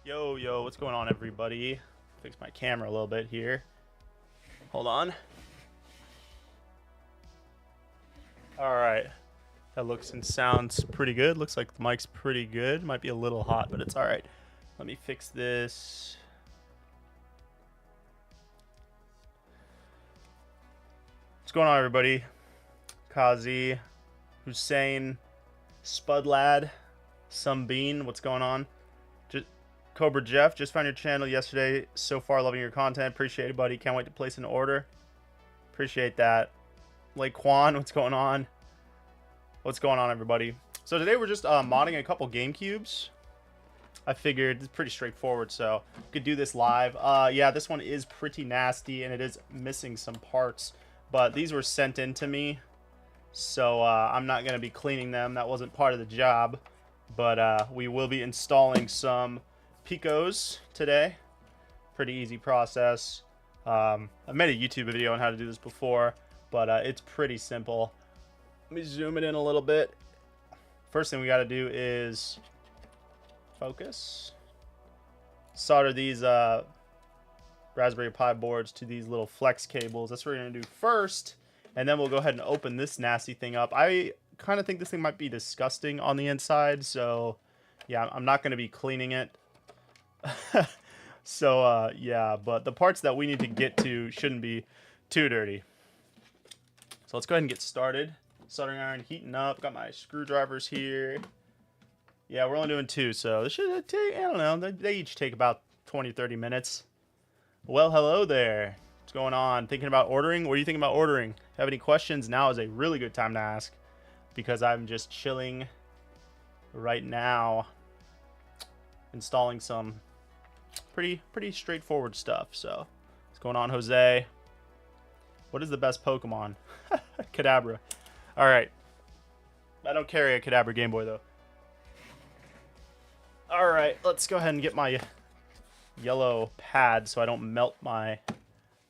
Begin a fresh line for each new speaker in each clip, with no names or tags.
Yo, what's going on, everybody? Fix my camera a little bit here. Hold on. Alright. That looks and sounds pretty good. Looks like the mic's pretty good. Might be a little hot, but it's alright. Let me fix this. What's going on, everybody? Kazi, Hussein, Spudlad, Bean. What's going on? Cobra Jeff, just found your channel yesterday. So far, loving your content. Appreciate it, buddy. Can't wait to place an order. Appreciate that. Lake Quan, what's going on? What's going on, everybody? So today we're just modding a couple Gamecubes. I figured it's pretty straightforward, so could do this live. Yeah, this one is pretty nasty, and it is missing some parts. But these were sent in to me, so I'm not going to be cleaning them. That wasn't part of the job. But we will be installing some Picos today. Pretty easy process. I made a YouTube video on how to do this before, but it's pretty simple. Let me zoom it in a little bit. First thing we got to do is focus. Solder these Raspberry Pi boards to these little flex cables. That's what we're going to do first, and then we'll go ahead and open this nasty thing up. I kind of think this thing might be disgusting on the inside, so yeah, I'm not going to be cleaning it. So yeah, but the parts that we need to get to shouldn't be too dirty. So let's go ahead and get started. Soldering iron heating up. Got my screwdrivers here. Yeah, we're only doing 2, so this should take, I don't know, they each take about 20-30 minutes. Well, hello there. What's going on? Thinking about ordering? What are you thinking about ordering? Have any questions? Now is a really good time to ask, because I'm just chilling right now, installing some pretty straightforward stuff. So what's going on, Jose? What is the best Pokemon? Kadabra. All right, I don't carry a Kadabra Game Boy though. All right, let's go ahead and get my yellow pad so I don't melt my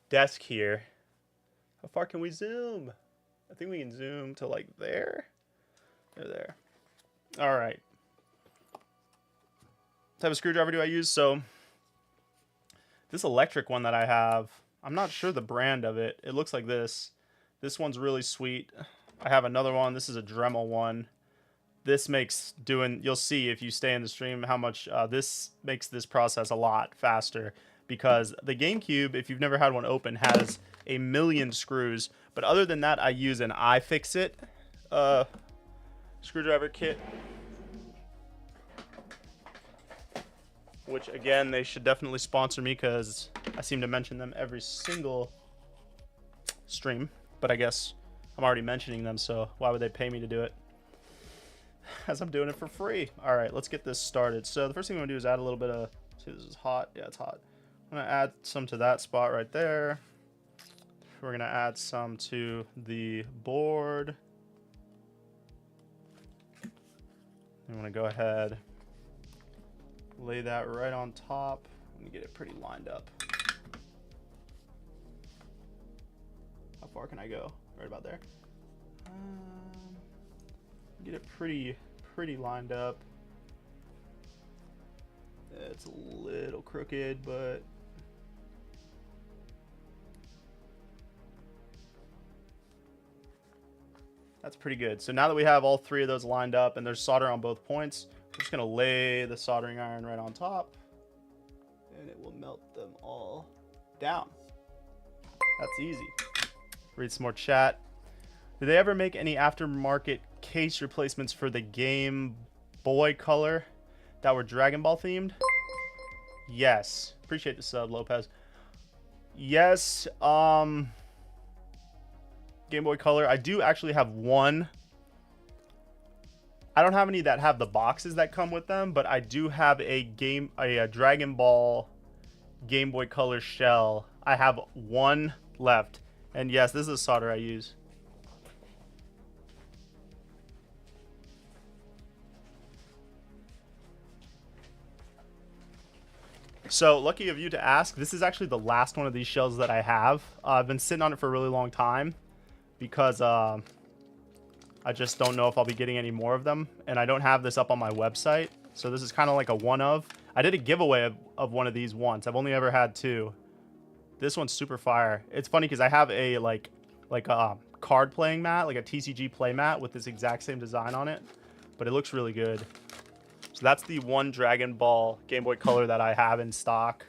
desk here. How far can we zoom? I think we can zoom to like there. There. All right. What type of screwdriver do I use? So this electric one that I have, I'm not sure the brand of it. It looks like this. This one's really sweet. I have another one. This is a Dremel one. This makes you'll see if you stay in the stream how much this makes this process a lot faster, because the GameCube, if you've never had one open, has a million screws. But other than that, I use an iFixit screwdriver kit, which again, they should definitely sponsor me, because I seem to mention them every single stream. But I guess I'm already mentioning them, so why would they pay me to do it, as I'm doing it for free? All right, let's get this started. So the first thing I'm gonna do is add a little bit of, see, this is hot. Yeah, it's hot. I'm gonna add some to that spot right there. We're gonna add some to the board. I'm gonna go ahead, lay that right on top and get it pretty lined up. How far can I go? Right about there. Get it pretty lined up. It's a little crooked, but that's pretty good. So now that we have all 3 of those lined up and there's solder on both points, we're just gonna lay the soldering iron right on top, and it will melt them all down. That's easy. Read some more chat. Did they ever make any aftermarket case replacements for the Game Boy Color that were Dragon Ball themed? Yes. Appreciate the sub, Lopez. Yes. Game Boy Color. I do actually have one. I don't have any that have the boxes that come with them, but I do have a Dragon Ball Game Boy Color shell. I have one left. And yes, this is the solder I use. So lucky of you to ask. This is actually the last one of these shells that I have. I've been sitting on it for a really long time, because I just don't know if I'll be getting any more of them, and I don't have this up on my website. So this is kind of like a one of. I did a giveaway of one of these once. I've only ever had 2. This one's super fire. It's funny because I have a like a card playing mat, like a TCG play mat with this exact same design on it, but it looks really good. So that's the one Dragon Ball Game Boy Color that I have in stock.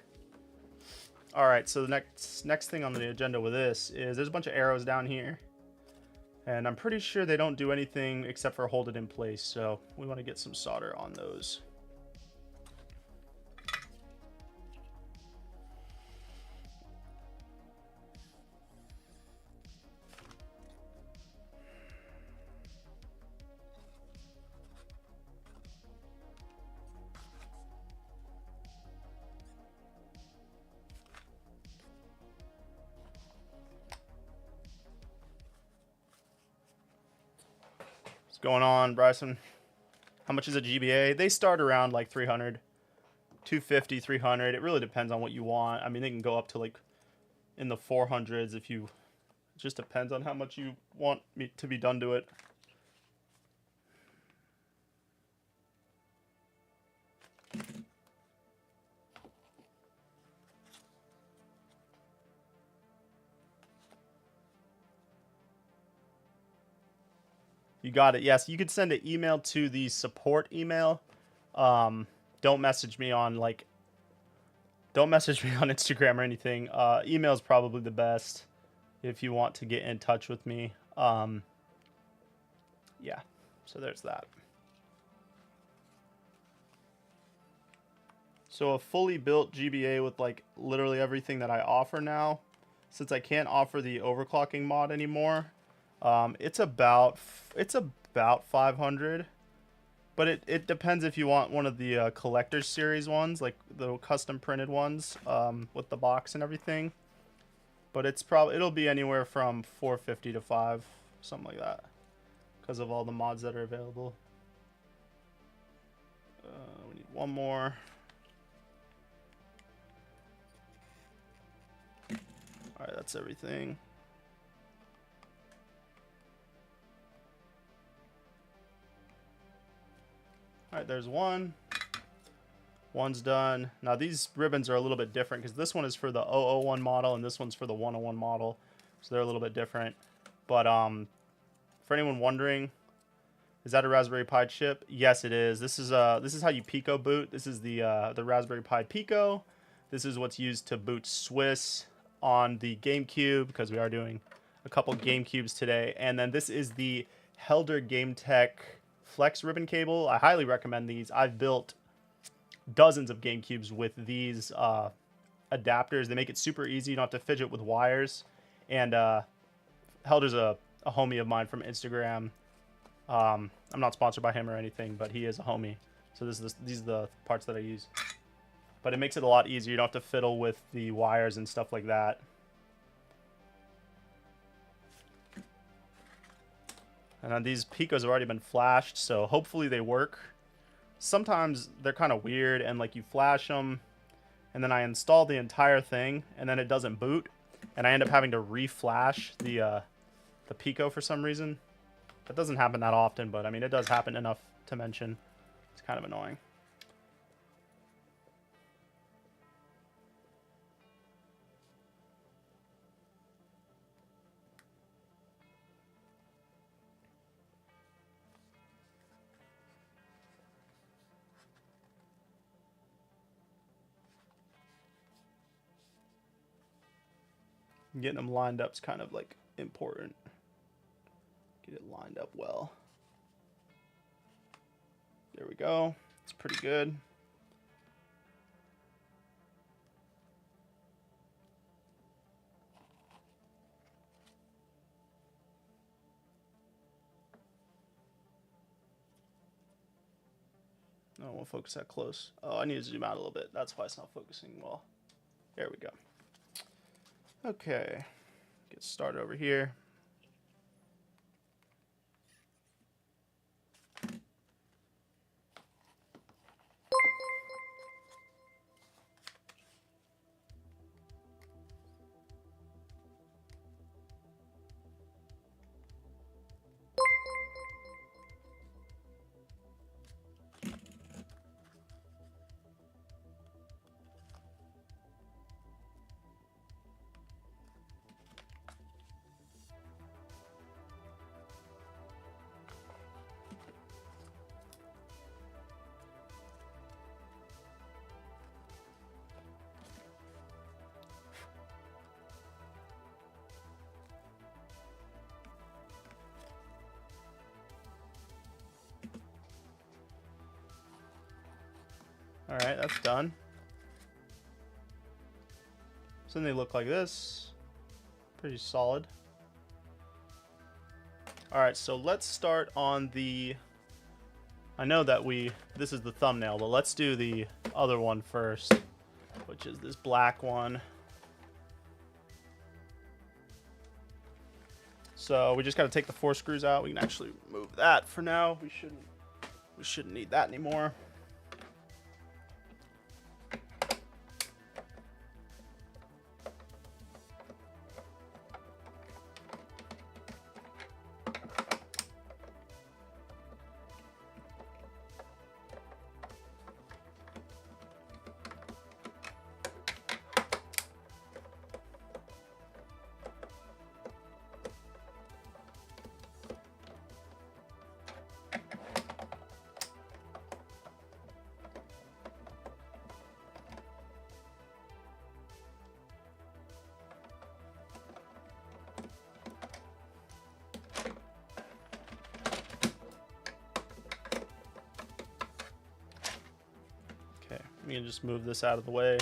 All right, so the next thing on the agenda with this is there's a bunch of arrows down here, and I'm pretty sure they don't do anything except for hold it in place. So we want to get some solder on those. What's going on, Bryson? How much is a GBA? They start around like 300, 250, 300. It really depends on what you want. I mean, they can go up to like in the 400s if you. It just depends on how much you want me to be done to it. You got it. Yes, you could send an email to the support email. Don't message me on Instagram or anything. Email is probably the best if you want to get in touch with me. Yeah, so there's that. So a fully built GBA with like literally everything that I offer now, since I can't offer the overclocking mod anymore, it's about 500. But it depends if you want one of the collector's series ones, like the custom printed ones, with the box and everything. But it'll be anywhere from 450 to 5, something like that, because of all the mods that are available. We need one more. All right, that's everything. All right, there's one. One's done. Now these ribbons are a little bit different because this one is for the 001 model and this one's for the 101 model. So they're a little bit different. But for anyone wondering, is that a Raspberry Pi chip? Yes, it is. This is how you Pico boot. This is the Raspberry Pi Pico. This is what's used to boot Swiss on the GameCube, because we are doing a couple GameCubes today. And then this is the Helder Game Tech Flex ribbon cable. I highly recommend these. I've built dozens of GameCubes with these adapters. They make it super easy. You don't have to fidget with wires. And Helder's a homie of mine from Instagram. I'm not sponsored by him or anything, but he is a homie. So these are the parts that I use. But it makes it a lot easier. You don't have to fiddle with the wires and stuff like that. And then these Picos have already been flashed, so hopefully they work. Sometimes they're kind of weird, and like you flash them, and then I install the entire thing, and then it doesn't boot, and I end up having to re-flash the Pico for some reason. That doesn't happen that often, but I mean, it does happen enough to mention. It's kind of annoying. Getting them lined up is kind of like important. Get it lined up well. There we go. It's pretty good. No, I won't focus that close. Oh, I need to zoom out a little bit. That's why it's not focusing well. There we go. Okay, get started over here. Alright, that's done. So then they look like this. Pretty solid. Alright, so let's start on the... I know that this is the thumbnail, but let's do the other one first, which is this black one. So we just got to take the 4 screws out. We can actually move that for now. We shouldn't need that anymore. We can just move this out of the way,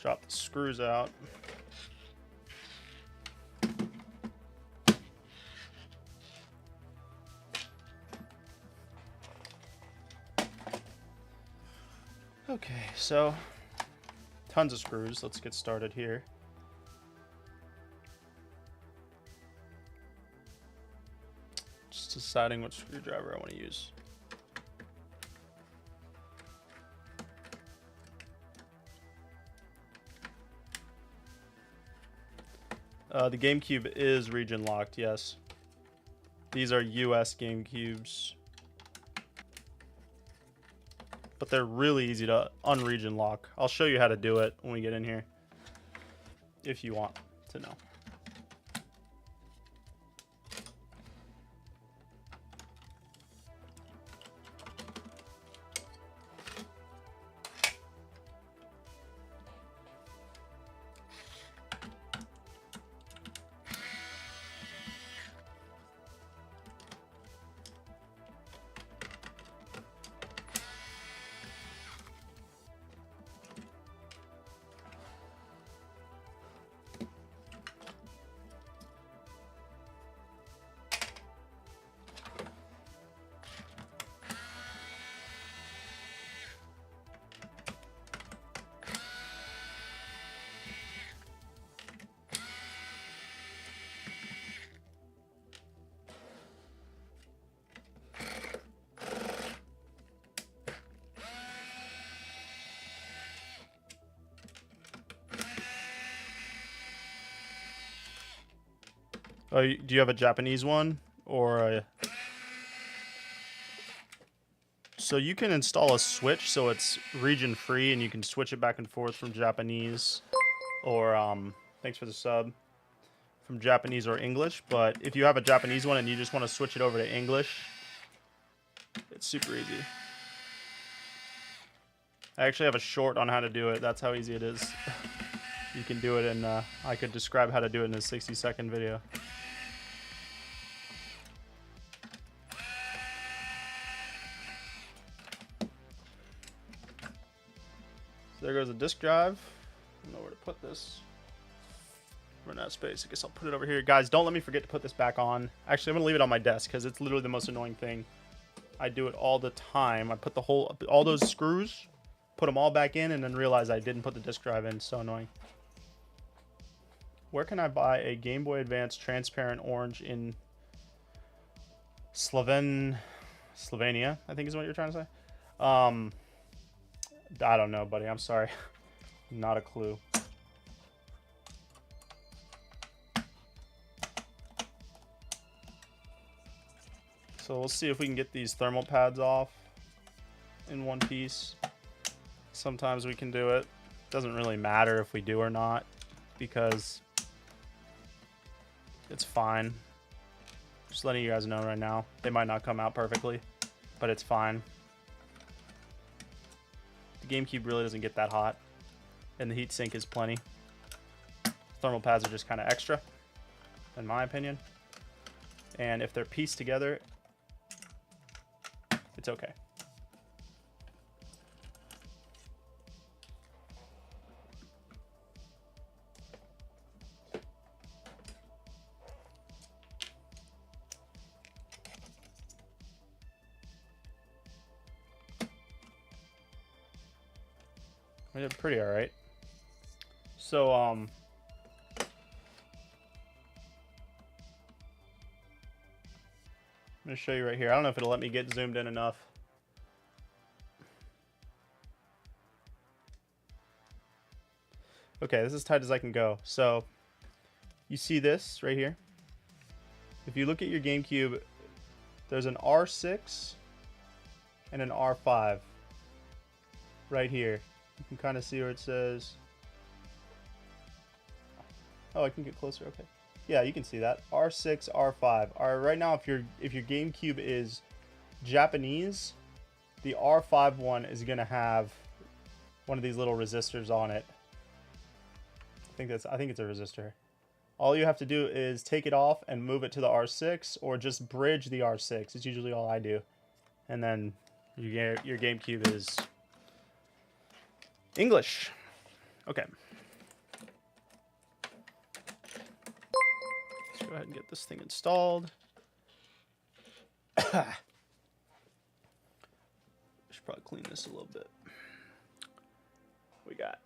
drop the screws out. Okay, so tons of screws. Let's get started here. Just deciding what screwdriver I want to use. The GameCube is region locked, yes. These are US GameCubes. But they're really easy to unregion lock. I'll show you how to do it when we get in here, if you want to know. Oh, do you have a Japanese one or a... So you can install a switch so it's region free and you can switch it back and forth from Japanese or thanks for the sub, from Japanese or English. But if you have a Japanese one and you just want to switch it over to English, it's super easy. I actually have a short on how to do it. That's how easy it is. You can do it in I could describe how to do it in a 60-second video. So there goes the disk drive. I don't know where to put this. Run out of space. I guess I'll put it over here. Guys, don't let me forget to put this back on. Actually, I'm going to leave it on my desk because it's literally the most annoying thing. I do it all the time. I put all those screws, put them all back in, and then realize I didn't put the disk drive in. It's so annoying. Where can I buy a Game Boy Advance transparent orange in Slovenia, I think is what you're trying to say? I don't know, buddy. I'm sorry. Not a clue. So we'll see if we can get these thermal pads off in one piece. Sometimes we can do it. Doesn't really matter if we do or not because it's fine. Just letting you guys know right now. They might not come out perfectly, but it's fine. The GameCube really doesn't get that hot, and the heatsink is plenty. Thermal pads are just kind of extra, in my opinion. And if they're pieced together, it's okay. I did pretty alright. So, I'm going to show you right here. I don't know if it'll let me get zoomed in enough. Okay, this is as tight as I can go. So, you see this right here? If you look at your GameCube, there's an R6 and an R5 right here. You can kind of see where it says... Oh, I can get closer. Okay. Yeah, you can see that. R6, R5. Alright, right now if your GameCube is Japanese, the R5 one is gonna have one of these little resistors on it. I think it's a resistor. All you have to do is take it off and move it to the R6, or just bridge the R6. It's usually all I do. And then your GameCube is English. Okay. Let's go ahead and get this thing installed. Should probably clean this a little bit. We got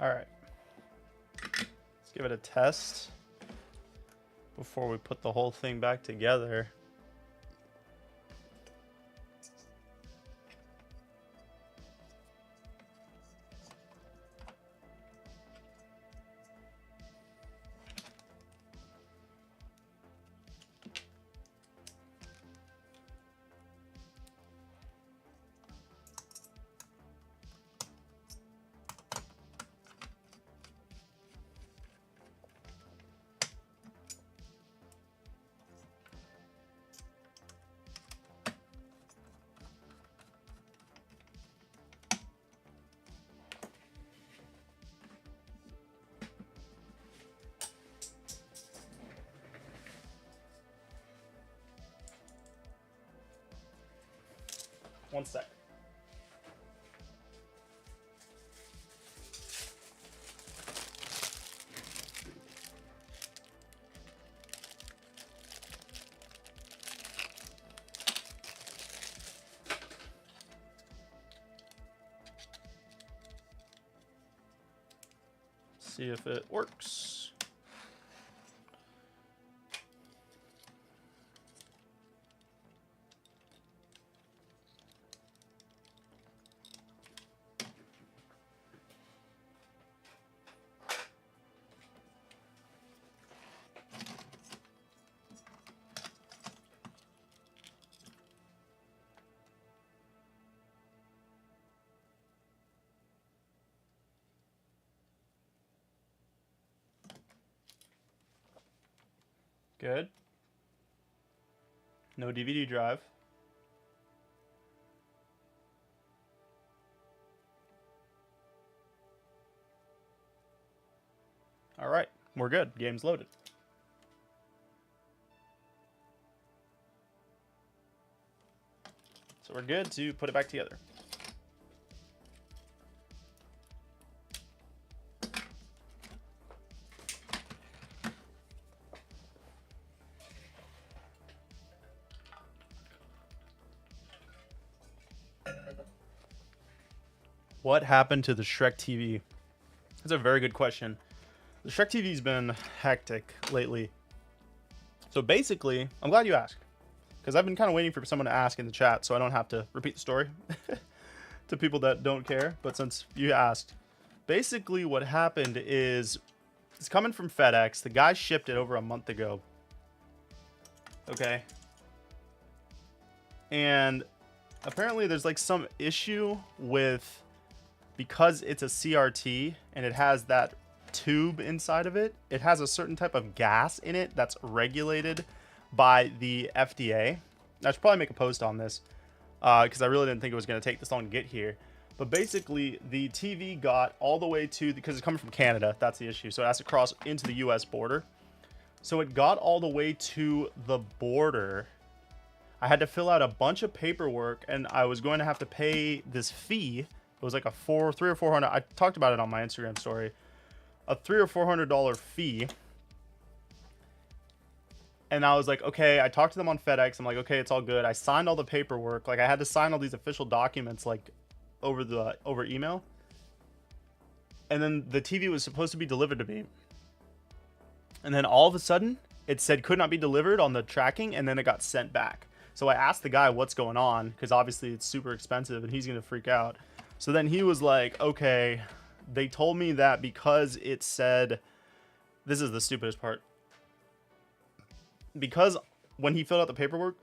Alright, let's give it a test before we put the whole thing back together. One sec. See if it works. Good. No DVD drive. All right, we're good. Game's loaded. So we're good to put it back together. What happened to the Shrek TV? That's a very good question. The Shrek TV's been hectic lately. So basically, I'm glad you asked, because I've been kind of waiting for someone to ask in the chat so I don't have to repeat the story to people that don't care. But since you asked, basically what happened is it's coming from FedEx. The guy shipped it over a month ago. Okay. And apparently there's like some issue with, because it's a CRT and it has that tube inside of it, it has a certain type of gas in it that's regulated by the FDA. I should probably make a post on this because I really didn't think it was going to take this long to get here. But basically, the TV got all the way to, because it's coming from Canada, that's the issue. So it has to cross into the US border. So it got all the way to the border. I had to fill out a bunch of paperwork and I was going to have to pay this fee. It was like a $300 or $400. I talked about it on my Instagram story. A $300 or $400 fee. And I was like, okay, I talked to them on FedEx. I'm like, okay, it's all good. I signed all the paperwork. Like I had to sign all these official documents like over email. And then the TV was supposed to be delivered to me. And then all of a sudden it said could not be delivered on the tracking, and then it got sent back. So I asked the guy what's going on, because obviously it's super expensive and he's going to freak out. So then he was like, okay, they told me that because it said, this is the stupidest part. Because when he filled out the paperwork,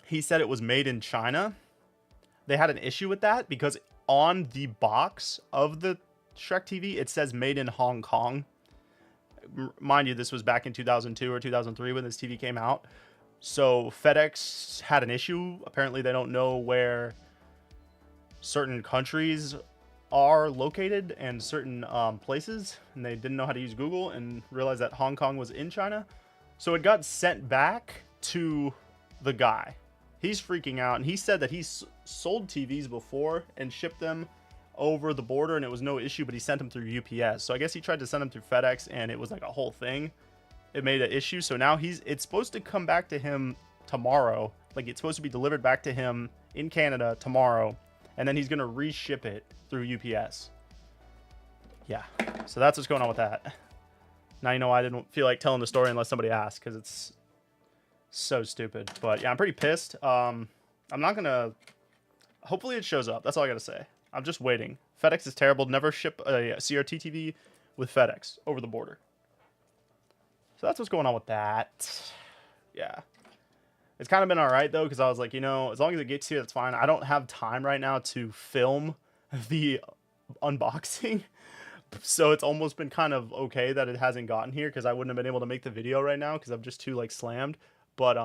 he said it was made in China. They had an issue with that because on the box of the Shrek TV, it says made in Hong Kong. Mind you, this was back in 2002 or 2003 when this TV came out. So FedEx had an issue. Apparently they don't know where certain countries are located and certain places, and they didn't know how to use Google and realized that Hong Kong was in China. So it got sent back to the guy. He's freaking out, and he said that he's sold TVs before and shipped them over the border and it was no issue, but he sent them through UPS. So I guess he tried to send them through FedEx and it was like a whole thing. It made an issue. So now it's supposed to come back to him tomorrow. Like it's supposed to be delivered back to him in Canada tomorrow, and then he's going to reship it through UPS. Yeah. So that's what's going on with that. Now you know why I didn't feel like telling the story unless somebody asked, because it's so stupid. But yeah, I'm pretty pissed. I'm not going to... Hopefully it shows up. That's all I got to say. I'm just waiting. FedEx is terrible. Never ship a CRT TV with FedEx over the border. So that's what's going on with that. Yeah. It's kind of been all right, though, because I was like, you know, as long as it gets here, that's fine. I don't have time right now to film the unboxing. So it's almost been kind of okay that it hasn't gotten here, because I wouldn't have been able to make the video right now because I'm just too, like, slammed. But,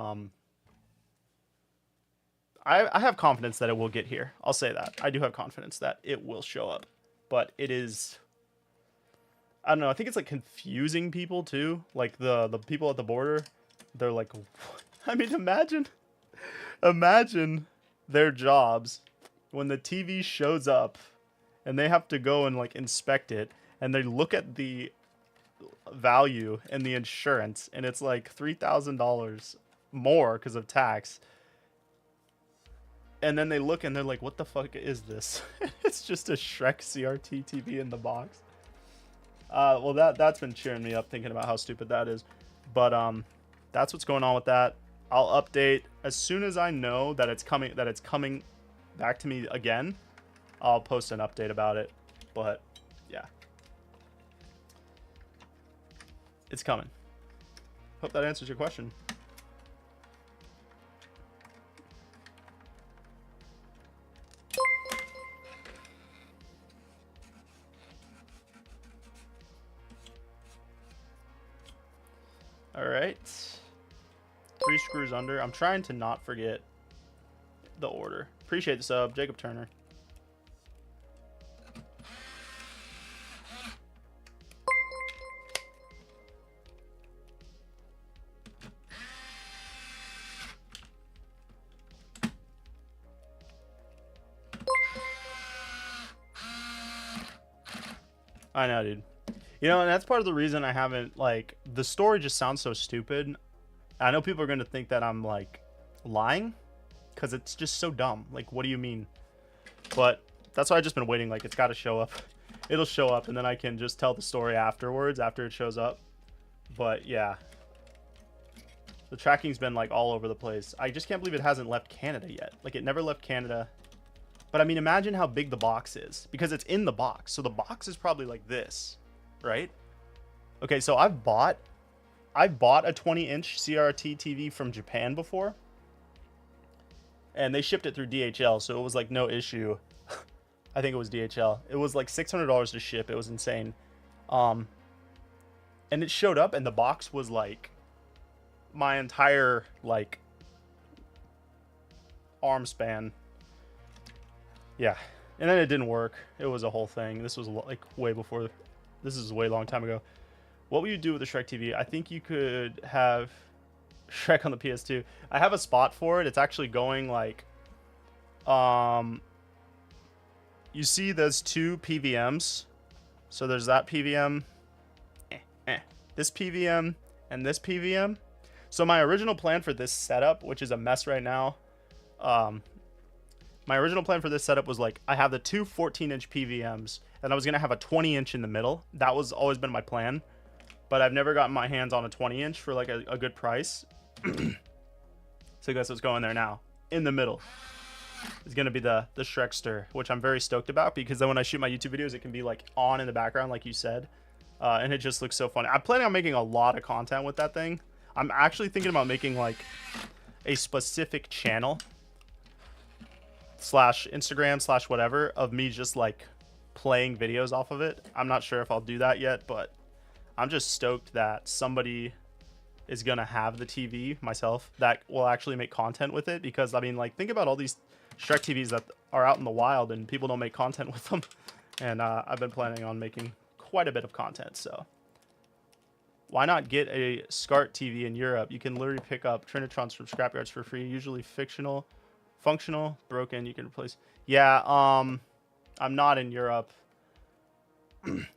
I have confidence that it will get here. I'll say that. I do have confidence that it will show up. But it is... I don't know. I think it's, like, confusing people, too. Like, the people at the border, they're like... I mean, imagine their jobs when the TV shows up and they have to go and, like, inspect it. And they look at the value and the insurance, and it's, like, $3,000 more because of tax. And then they look and they're like, what the fuck is this? It's just a Shrek CRT TV in the box. Well, that's been cheering me up thinking about how stupid that is. But that's what's going on with that. I'll update as soon as I know that it's coming back to me again. I'll post an update about it. But yeah. It's coming. Hope that answers your question. All right. 3 screws under. I'm trying to not forget the order. Appreciate the sub, Jacob Turner. I know, dude. You know, and that's part of the reason I haven't, like, the story just sounds so stupid. I know people are going to think that I'm, like, lying, because it's just so dumb. Like, what do you mean? But that's why I've just been waiting. Like, it's got to show up. It'll show up, and then I can just tell the story afterwards, after it shows up. But, yeah. The tracking's been, like, all over the place. I just can't believe it hasn't left Canada yet. Like, it never left Canada. But, I mean, imagine how big the box is. Because it's in the box. So the box is probably like this. Right? Okay, so I bought a 20-inch CRT TV from Japan before. And they shipped it through DHL. So it was, like, no issue. I think it was DHL. It was, like, $600 to ship. It was insane. And it showed up, and the box was, like, my entire, like, arm span. Yeah, and then it didn't work. It was a whole thing. This was like way before. This is a way long time ago. What would you do with the Shrek TV? I think you could have Shrek on the PS2. I have a spot for it. It's actually going like, you see there's 2 PVMs. So there's that PVM, this PVM, and this PVM. So my original plan for this setup, which is a mess right now, my original plan for this setup was like, I have the 2 14-inch PVMs, and I was going to have a 20-inch in the middle. That was always been my plan. But I've never gotten my hands on a 20-inch for like a good price. So guess what's going there now? In the middle is going to be the Shrekster, which I'm very stoked about, because then when I shoot my YouTube videos, it can be like on in the background, like you said. And it just looks so funny. I'm planning on making a lot of content with that thing. I'm actually thinking about making like a specific channel / Instagram / whatever of me just like playing videos off of it. I'm not sure if I'll do that yet, but I'm just stoked that somebody is gonna have the TV, myself, that will actually make content with it. Because I mean, like, think about all these Shrek TVs that are out in the wild and people don't make content with them. And I've been planning on making quite a bit of content, so why not get a SCART TV in Europe? You can literally pick up Trinitrons from scrapyards for free, usually fictional. Functional, broken, you can replace. Yeah, I'm not in Europe.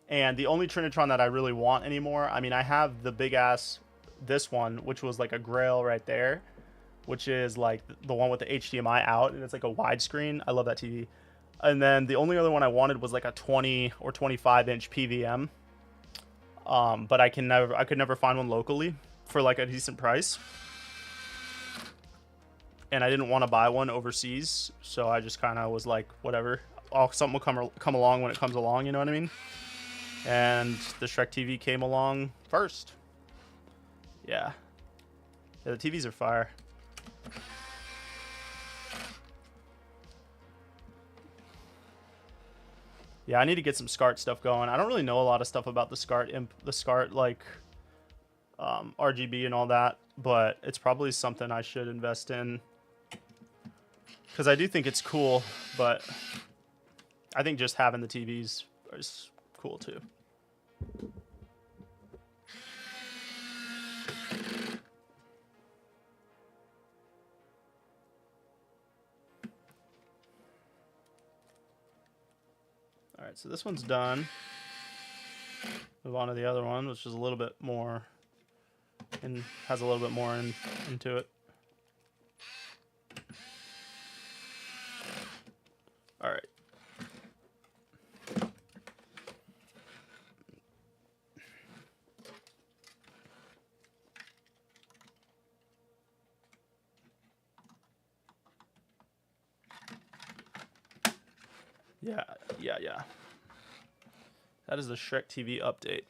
And the only Trinitron that I really want anymore, I mean, I have the big ass, this one, which was like a grail right there, which is like the one with the HDMI out, and it's like a widescreen. I love that TV. And then the only other one I wanted was like a 20 or 25-inch PVM. But I could never find one locally for like a decent price. And I didn't want to buy one overseas, so I just kind of was like, whatever. Something will come along when it comes along, you know what I mean? And the Shrek TV came along first. Yeah. Yeah, the TVs are fire. Yeah, I need to get some SCART stuff going. I don't really know a lot of stuff about the SCART like RGB and all that, but it's probably something I should invest in. Because I do think it's cool, but I think just having the TVs is cool too. All right, so this one's done. Move on to the other one, which is a little bit more, and has a little bit more into it. All right. Yeah. That is the Shrek TV update.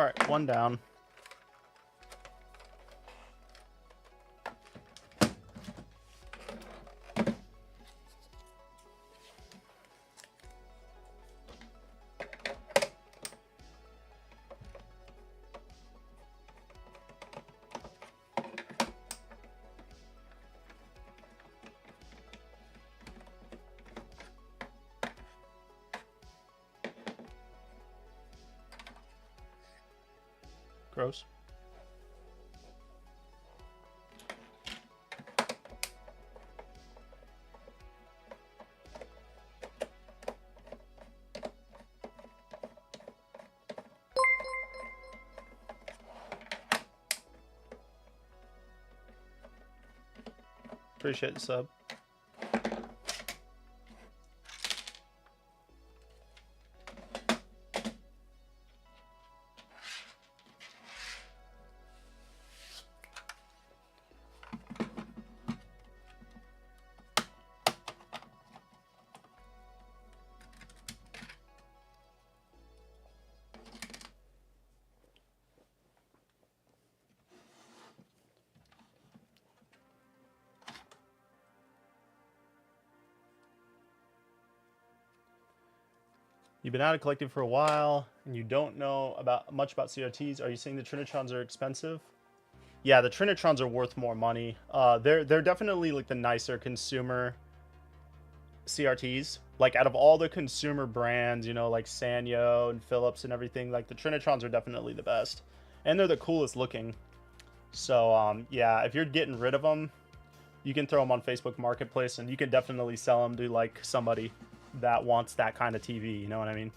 Alright, one down. Gross. Appreciate the sub. You've been out of collecting for a while, and you don't know much about CRTs. Are you saying the Trinitrons are expensive? Yeah, the Trinitrons are worth more money. They're definitely like the nicer consumer CRTs. Like out of all the consumer brands, you know, like Sanyo and Philips and everything, like the Trinitrons are definitely the best, and they're the coolest looking. So yeah, if you're getting rid of them, you can throw them on Facebook Marketplace, and you can definitely sell them to like somebody that wants that kind of TV, you know what I mean?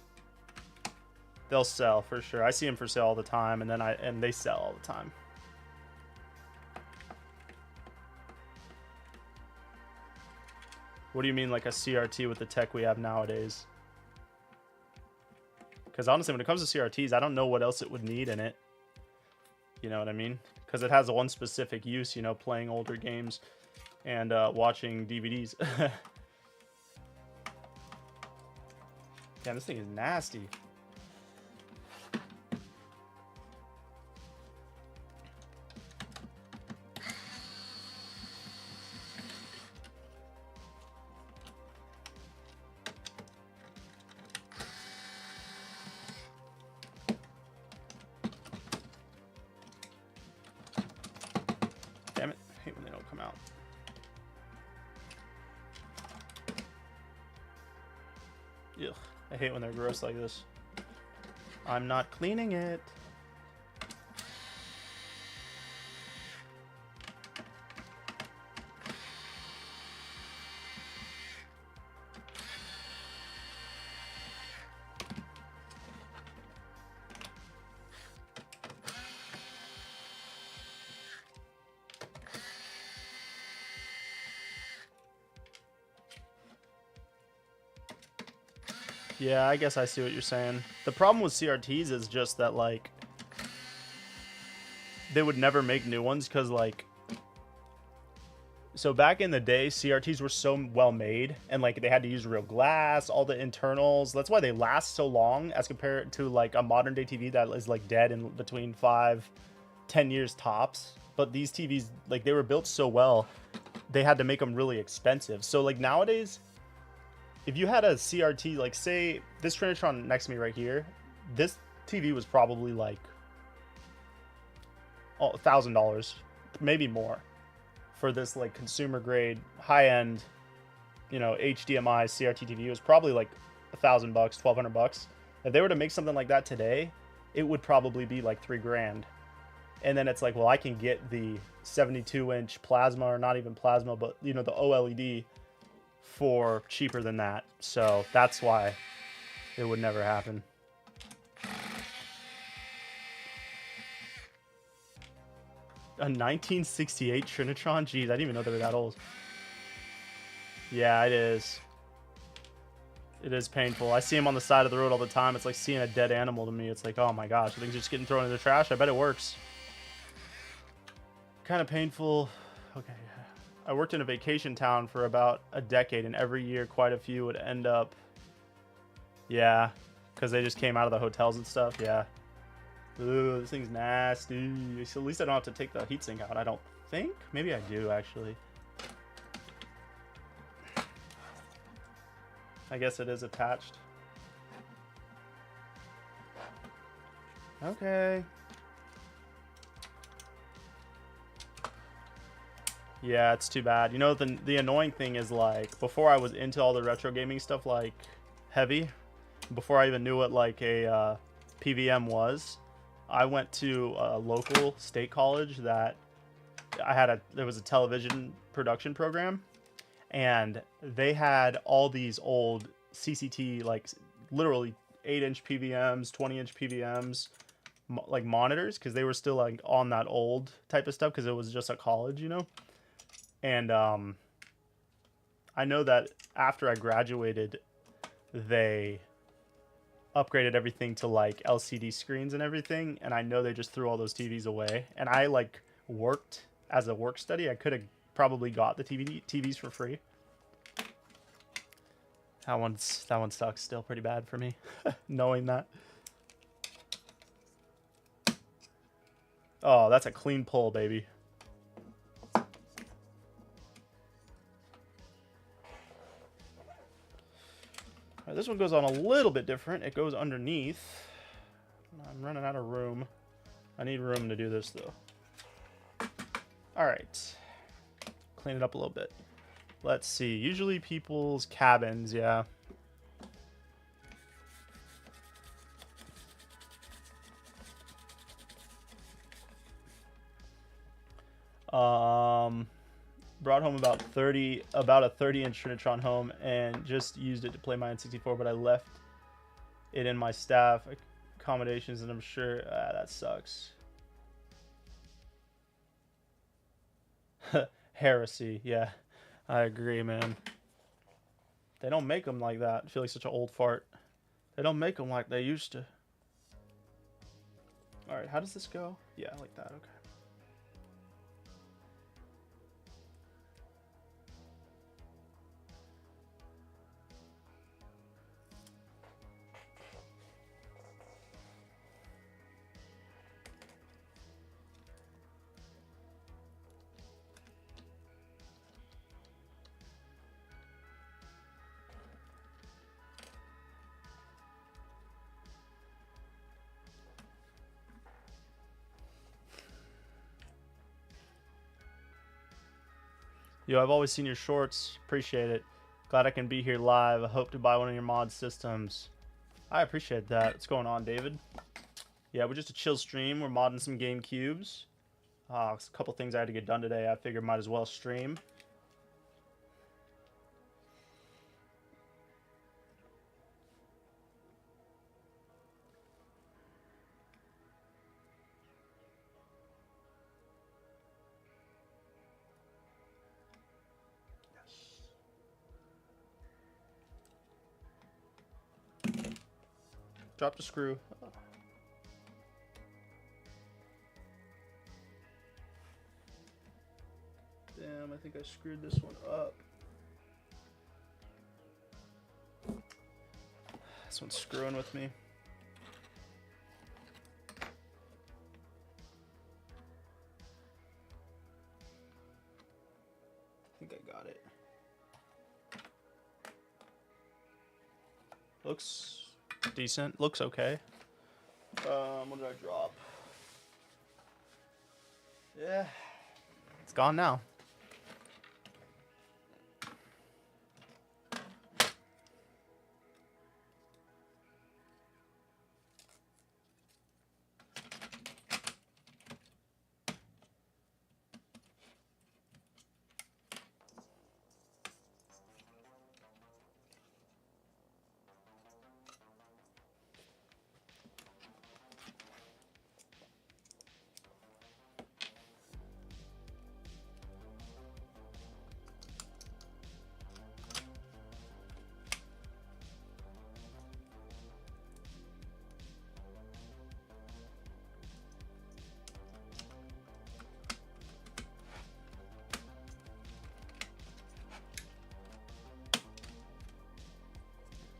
They'll sell for sure. I see them for sale all the time, and they sell all the time. What do you mean like a CRT with the tech we have nowadays? Because honestly, when it comes to CRTs, I don't know what else it would need in it. You know what I mean? Because it has one specific use, you know, playing older games and watching DVDs. Damn, this thing is nasty. Damn it, I hate when they don't come out. Ugh. I hate when they're gross like this. I'm not cleaning it. Yeah, I guess I see what you're saying. The problem with CRTs is just that, like, they would never make new ones because, like, so back in the day, CRTs were so well made, and, like, they had to use real glass, all the internals. That's why they last so long as compared to, like, a modern day TV that is, like, dead in between 5-10 years tops. But these TVs, like, they were built so well, they had to make them really expensive. So, like, nowadays, if you had a CRT, like say this Trinitron next to me right here, this TV was probably like $1,000, maybe more, for this like consumer grade, high end, you know, HDMI CRT TV. It was probably like $1,000, $1,200. If they were to make something like that today, it would probably be like $3,000. And then it's like, well, I can get the 72-inch plasma, or not even plasma, but you know, the OLED for cheaper than that. So that's why it would never happen. A 1968 Trinitron? Jeez, I didn't even know they were that old. Yeah, it is. It is painful. I see them on the side of the road all the time. It's like seeing a dead animal to me. It's like, oh my gosh, things just getting thrown in the trash. I bet it works. Kind of painful. Okay. I worked in a vacation town for about a decade, and every year quite a few would end up, yeah, because they just came out of the hotels and stuff. Yeah, Ooh, this thing's nasty. So at least I don't have to take the heatsink out. I don't think. Maybe I do, actually. I guess it is attached. Okay. Yeah, it's too bad. You know, the annoying thing is, like, before I was into all the retro gaming stuff, like, heavy, before I even knew what, like, a PVM was, I went to a local state college that there was a television production program, and they had all these old CCT, like, literally 8-inch PVMs, 20-inch PVMs, like, monitors, because they were still, like, on that old type of stuff, because it was just a college, you know? And I know that after I graduated, they upgraded everything to like LCD screens and everything, and I know they just threw all those TVs away. And I like worked as a work study. I could have probably got the TVs for free. That one sucks. Still pretty bad for me, knowing that. Oh, that's a clean pull, baby. Right, this one goes on a little bit different. It goes underneath. I'm running out of room. I need room to do this, though. All right. Clean it up a little bit. Let's see. Usually people's cabins, yeah. Brought home about a 30-inch Trinitron home and just used it to play my N64, but I left it in my staff accommodations, and I'm sure that sucks. Heresy, yeah, I agree, man. They don't make them like that. I feel like such an old fart. They don't make them like they used to. All right, how does this go? Yeah, like that. Okay. Yo, I've always seen your shorts. Appreciate it. Glad I can be here live. I hope to buy one of your mod systems. I appreciate that. What's going on, David? Yeah, we're just a chill stream. We're modding some Gamecubes. A couple things I had to get done today. I figured might as well stream. Dropped a screw. Damn, I think I screwed this one up. This one's screwing with me. I think I got it. Looks decent. Looks okay. What did I drop? Yeah. It's gone now.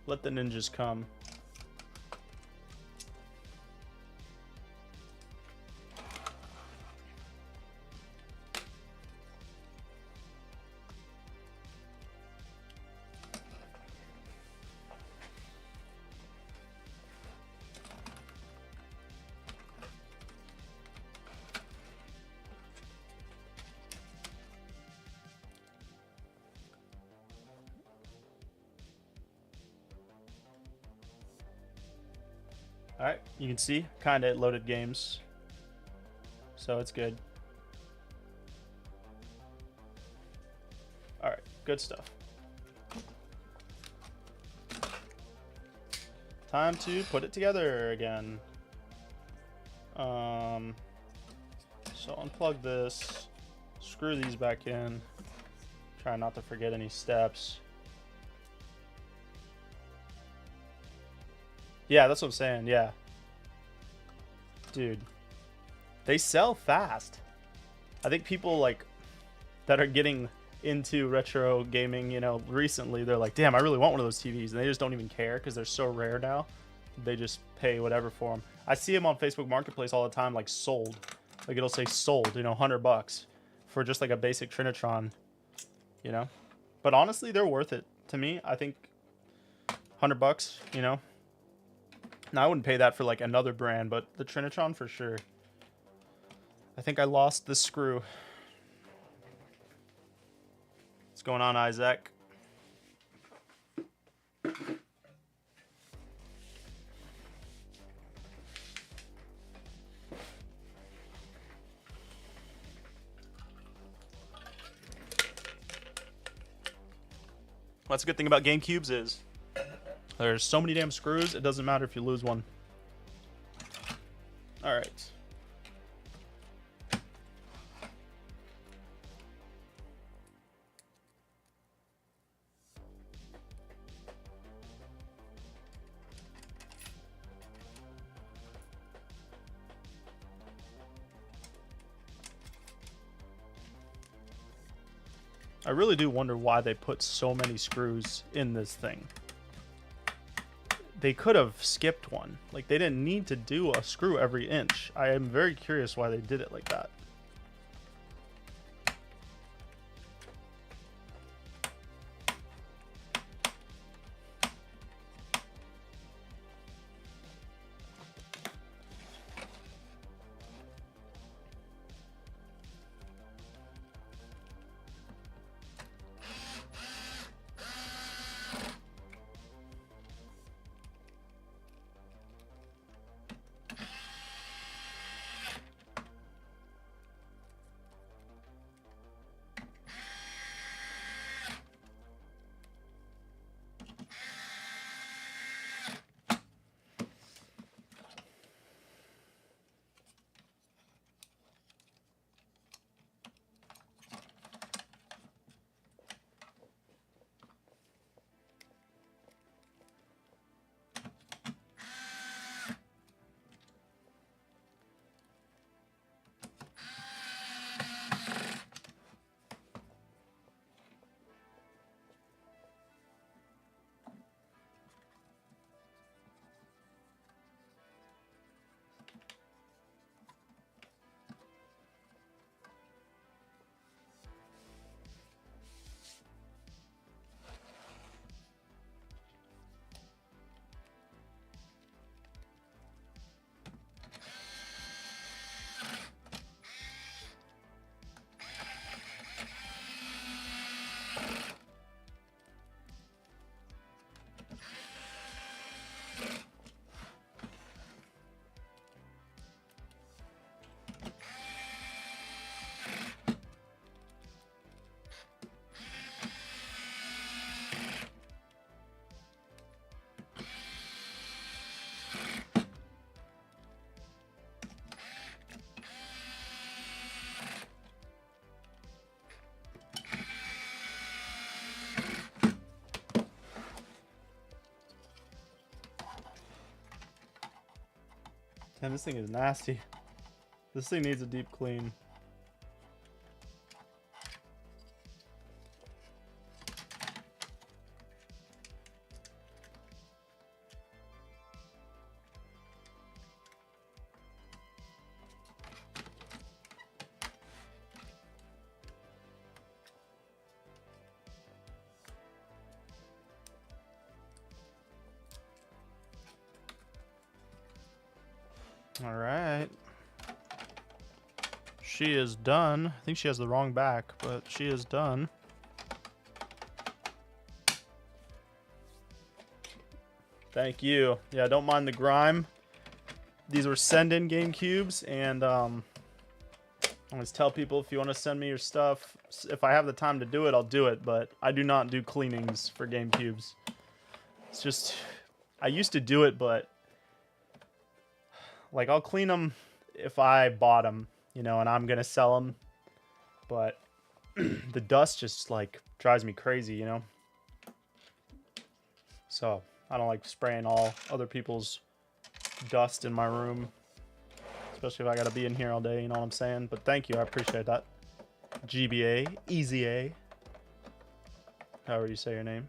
Let the ninjas come. Alright, you can see, kind of loaded games. So it's good. Alright, good stuff. Time to put it together again. So unplug this, screw these back in. Try not to forget any steps. Yeah, that's what I'm saying, yeah. Dude, they sell fast. I think people like that are getting into retro gaming, you know, recently, they're like, damn, I really want one of those TVs, and they just don't even care because they're so rare now. They just pay whatever for them. I see them on Facebook Marketplace all the time, like sold. Like it'll say sold, you know, $100 for just like a basic Trinitron, you know. But honestly, they're worth it to me. I think $100, you know. Now I wouldn't pay that for like another brand, but the Trinitron for sure. I think I lost the screw. What's going on, Isaac? That's a good thing about GameCubes is there's so many damn screws, it doesn't matter if you lose one. All right. I really do wonder why they put so many screws in this thing. They could have skipped one. Like, they didn't need to do a screw every inch. I am very curious why they did it like that. Damn, this thing is nasty. This thing needs a deep clean. All right. She is done. I think she has the wrong back, but she is done. Thank you. Yeah, don't mind the grime. these were send-in GameCubes, and I always tell people if you want to send me your stuff, if I have the time to do it, I'll do it. But I do not do cleanings for GameCubes. It's just, I used to do it, but like I'll clean them if I bought them, you know, and I'm gonna sell them. But the dust just like drives me crazy, you know. So I don't like spraying all other people's dust in my room, especially if I gotta be in here all day, you know what I'm saying? But thank you, I appreciate that. GBA, Easy A, however you say your name.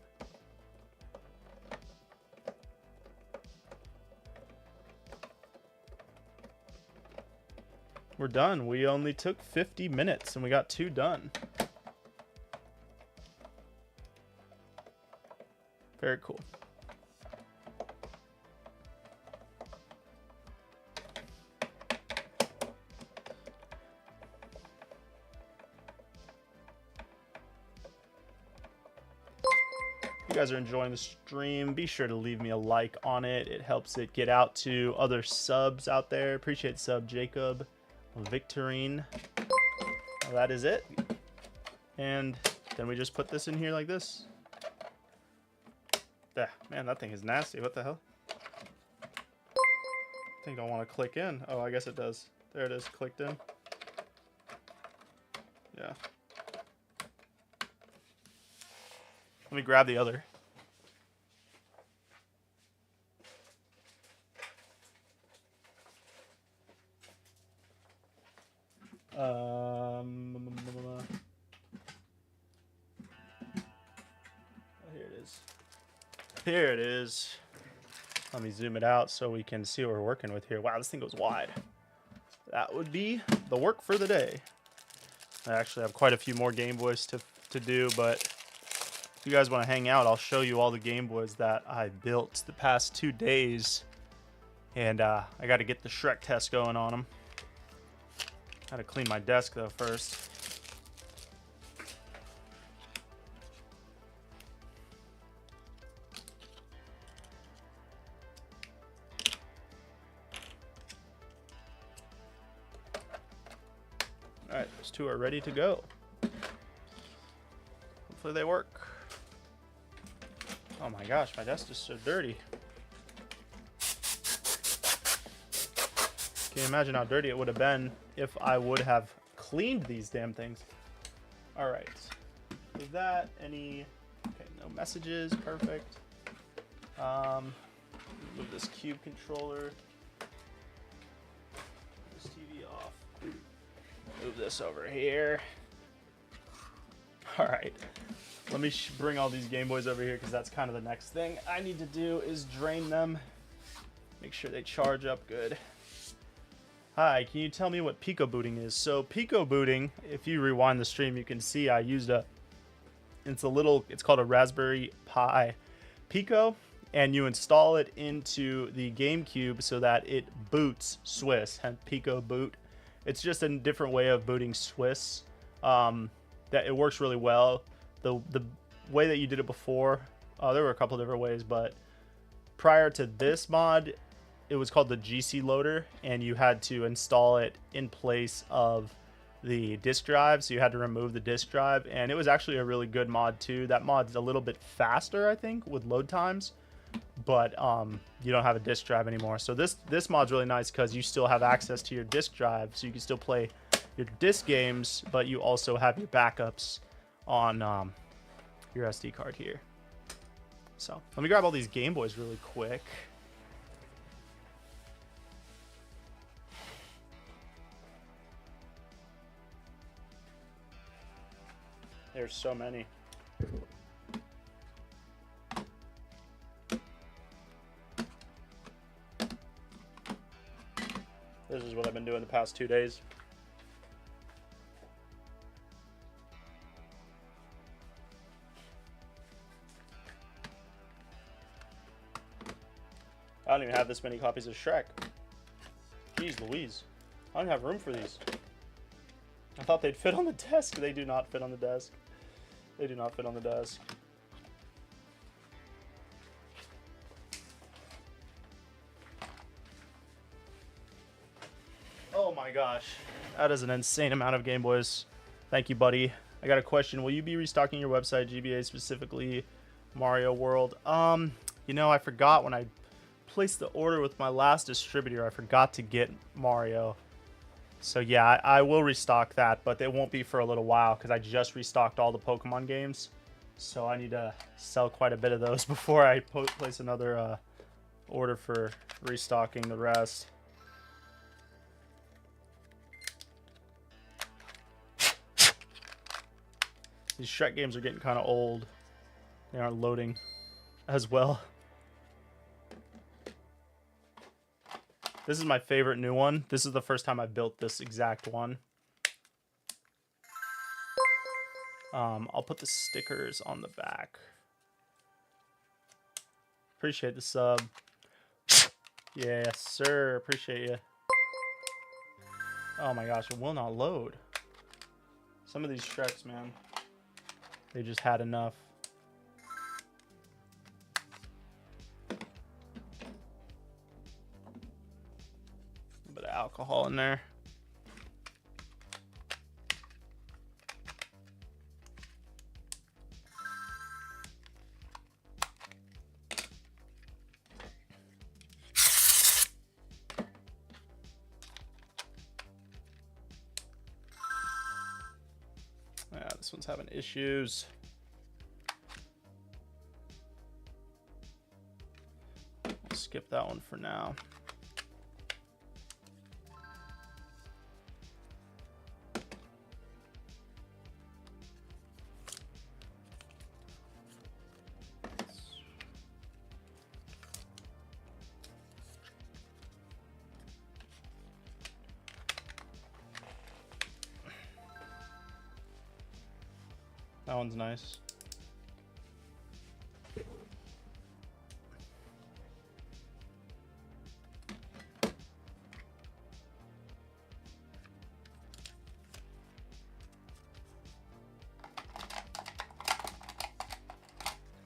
We're done. We only took 50 minutes and we got 2 done. Very cool. If you guys are enjoying the stream, be sure to leave me a like on it. It helps it get out to other subs out there. Appreciate sub Jacob, Victorine. Well, that is it. And then we just put this in here like this. Yeah, man, that thing is nasty. What the hell? Thing don't want to click in. Oh, I guess it does. There it is, clicked in. Yeah. Let me grab the other. Here it is. Here it is. Let me zoom it out so we can see what we're working with here. Wow, this thing goes wide. That would be the work for the day. I actually have quite a few more Game Boys to do, but if you guys want to hang out, I'll show you all the Game Boys that I built the past 2 days. And I got to get the Shrek test going on them. Got to clean my desk though first. Alright, those 2 are ready to go. Hopefully they work. Oh my gosh, my desk is so dirty. Can you imagine how dirty it would have been if I would have cleaned these damn things? Alright. With that, okay, no messages, perfect. Move this cube controller. This TV off. Move this over here. Alright. Let me bring all these Game Boys over here because that's kind of the next thing I need to do is drain them. Make sure they charge up good. Hi, can you tell me what Pico booting is? So Pico booting, if you rewind the stream, you can see I used it's called a Raspberry Pi Pico, and you install it into the GameCube so that it boots Swiss, hence Pico boot. It's just a different way of booting Swiss. That it works really well. The way that you did it before, there were a couple different ways, but prior to this mod, it was called the GC loader, and you had to install it in place of the disk drive, so you had to remove the disk drive, and it was actually a really good mod too. That mod's a little bit faster, I think, with load times, but you don't have a disk drive anymore. So this mod's really nice because you still have access to your disk drive, so you can still play your disc games, but you also have your backups on your SD card here. So let me grab all these Game Boys really quick. There's so many. This is what I've been doing the past 2 days. I don't even have this many copies of Shrek. Jeez Louise. I don't have room for these. I thought they'd fit on the desk. They do not fit on the desk. They do not fit on the desk. gosh. That is an insane amount of Game Boys. Thank you, buddy. I got a question. Will you be restocking your website, GBA, specifically Mario World? You know, I forgot when I placed the order with my last distributor. I forgot to get Mario. So yeah, I will restock that, but it won't be for a little while because I just restocked all the Pokemon games. So I need to sell quite a bit of those before I place another order for restocking the rest. These Shrek games are getting kind of old. They aren't loading as well. This is my favorite new one. This is the first time I built this exact one. I'll put the stickers on the back. Appreciate the sub. Yes, sir. Appreciate you. Oh my gosh, it will not load. Some of these Shreks, man. They just had enough. A bit of alcohol in there. Yeah, this one's having issues. I'll skip that one for now. That one's nice. What's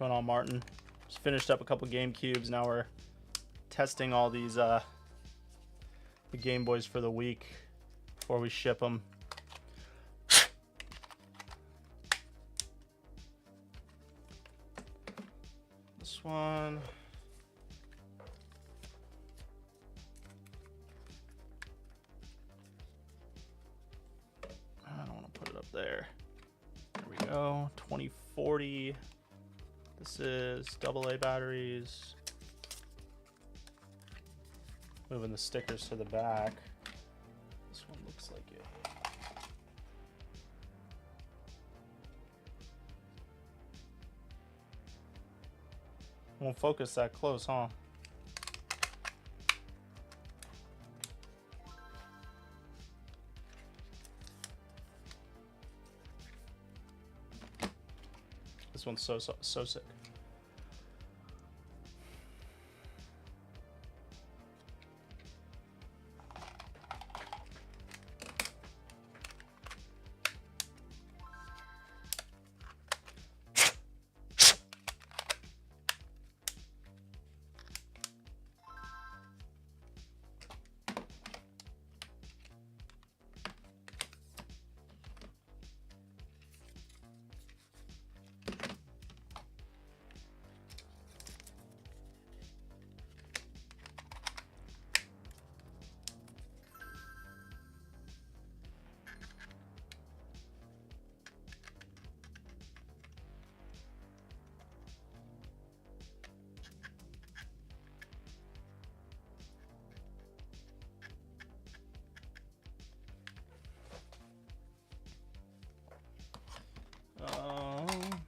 going on, Martin? Just finished up a couple Gamecubes. Now we're testing all these the Game Boys for the week before we ship them. This one. I don't want to put it up there. There we go. 2040. This is AA batteries. Moving the stickers to the back. This one looks like it. Won't focus that close, huh? This one's so sick.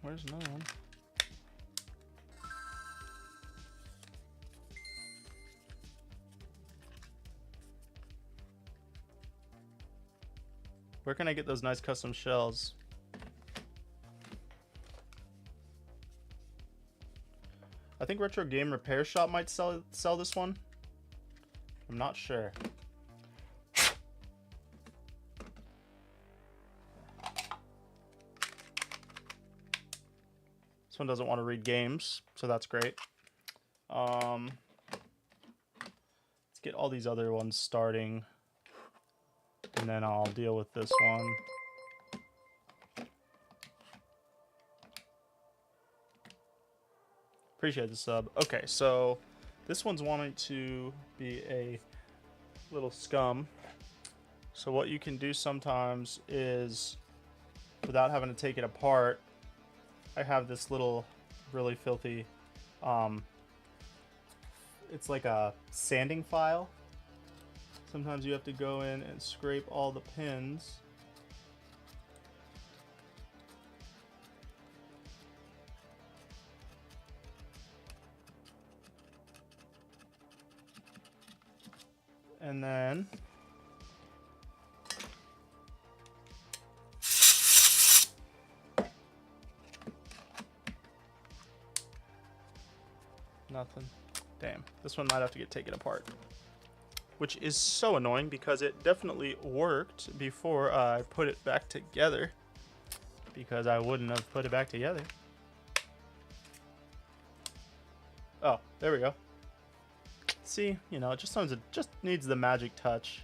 Where's another one? Where can I get those nice custom shells? I think Retro Game Repair Shop might sell this one. I'm not sure. This one doesn't want to read games, so that's great. Let's get all these other ones starting. And then I'll deal with this one. Appreciate the sub. Okay, so this one's wanting to be a little scum. So what you can do sometimes is, without having to take it apart, I have this little really filthy, it's like a sanding file. Sometimes you have to go in and scrape all the pins. And then nothing. Damn, this one might have to get taken apart. Which is so annoying because it definitely worked before I put it back together. Because I wouldn't have put it back together. Oh, there we go. See, you know, just sometimes it just needs the magic touch.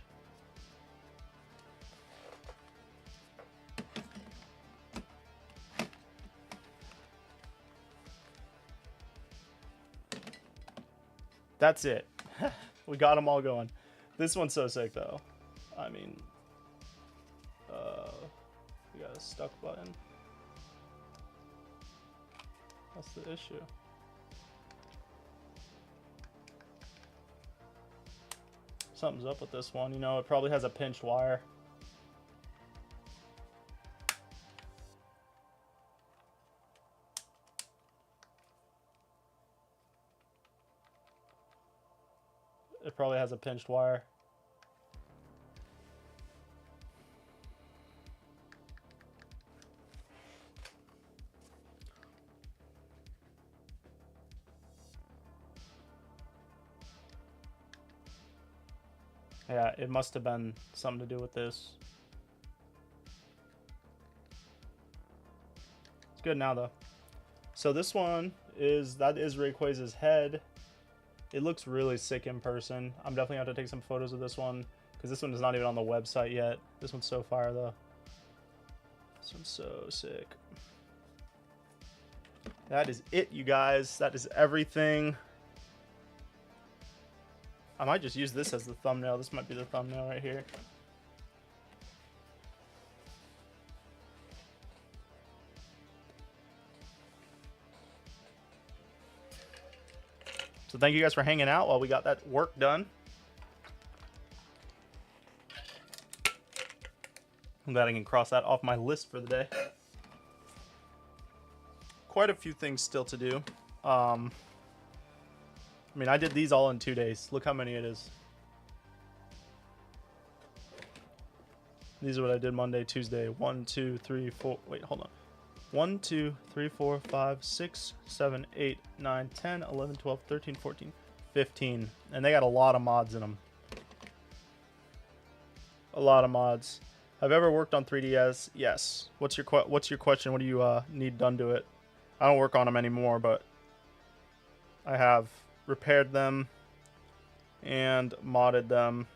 That's it. We got them all going. This one's so sick, though. I mean, we got a stuck button. What's the issue? Something's up with this one. You know, it probably has a pinched wire. It probably has a pinched wire. Yeah, it must have been something to do with this. It's good now, though. So this one that is Rayquaza's head. It looks really sick in person. I'm definitely going to have to take some photos of this one, because this one is not even on the website yet. This one's so fire, though. This one's so sick. That is it, you guys. That is everything. I might just use this as the thumbnail. This might be the thumbnail right here. So thank you guys for hanging out while we got that work done. I'm glad I can cross that off my list for the day. Quite a few things still to do. I mean, I did these all in 2 days. Look how many it is. These are what I did Monday, Tuesday. 1, 2, 3, 4. Wait, hold on. 1, 2, 3, 4, 5, 6, 7, 8, 9, 10, 11, 12, 13, 14, 15. And they got a lot of mods in them. A lot of mods. Have you ever worked on 3DS? Yes. What's your question? What do you need done to it? I don't work on them anymore, but I have repaired them and modded them.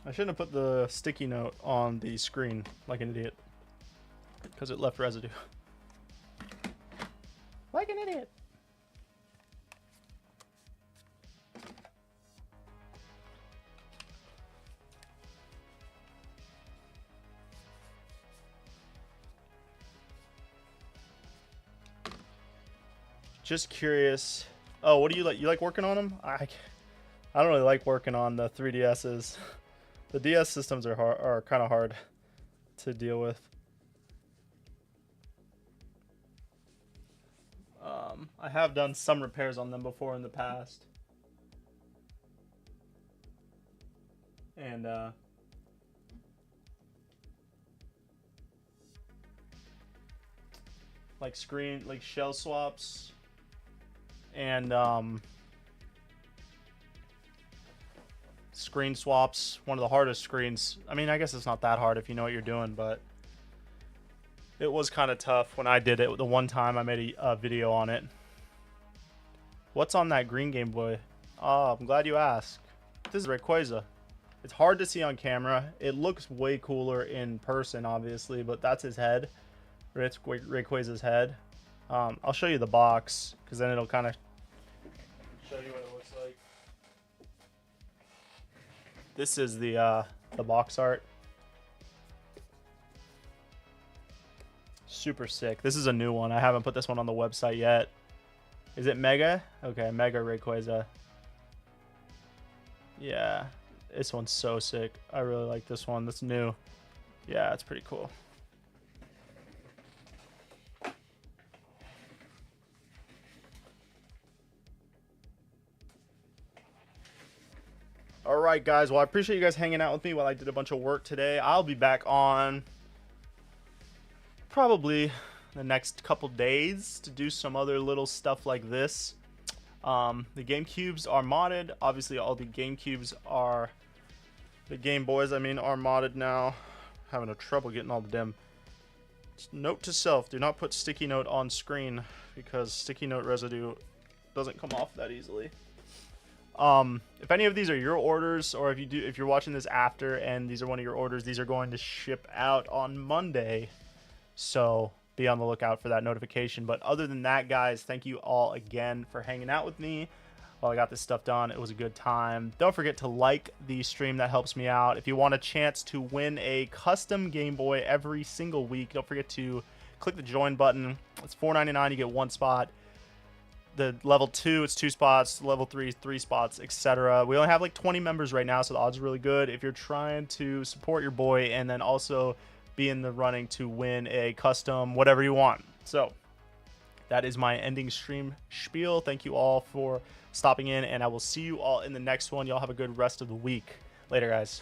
I shouldn't have put the sticky note on the screen like an idiot, because it left residue. Like an idiot. Just curious. Oh, what do you like? You like working on them? I don't really like working on the 3DSs. The DS systems are kind of hard to deal with. I have done some repairs on them before in the past. And like shell swaps, and screen swaps. One of the hardest screens. I mean, I guess it's not that hard if you know what you're doing, but it was kind of tough when I did it. The one time I made a video on it. What's on that green Game Boy? Oh, I'm glad you asked. This is Rayquaza. It's hard to see on camera. It looks way cooler in person, obviously, but that's his head. It's Rayquaza's head. I'll show you the box, because then it'll kind of show you what it looks like. This is the box art. Super sick. This is a new one. I haven't put this one on the website yet. Is it Mega? Okay, Mega Rayquaza. Yeah, this one's so sick. I really like this one. That's new. Yeah, it's pretty cool. All right, guys. Well, I appreciate you guys hanging out with me while I did a bunch of work today. I'll be back on probably the next couple days to do some other little stuff like this. The GameCubes are modded. Obviously, all the GameCubes are, the Game Boys, I mean, are modded now. Having a trouble getting all the damn. Note to self: do not put sticky note on screen because sticky note residue doesn't come off that easily. If any of these are your orders, or if you're watching this after and these are one of your orders, these are going to ship out on Monday. So be on the lookout for that notification. But other than that, guys, thank you all again for hanging out with me while I got this stuff done. It was a good time. Don't forget to like the stream. That helps me out. If you want a chance to win a custom Game Boy every single week, don't forget to click the join button. It's $4.99. You get 1 spot. The level 2, it's 2 spots. Level 3, 3 spots, etc. We only have like 20 members right now, so the odds are really good if you're trying to support your boy and then also be in the running to win a custom whatever you want. So that is my ending stream spiel. Thank you all for stopping in, and I will see you all in the next one. Y'all have a good rest of the week. Later, guys.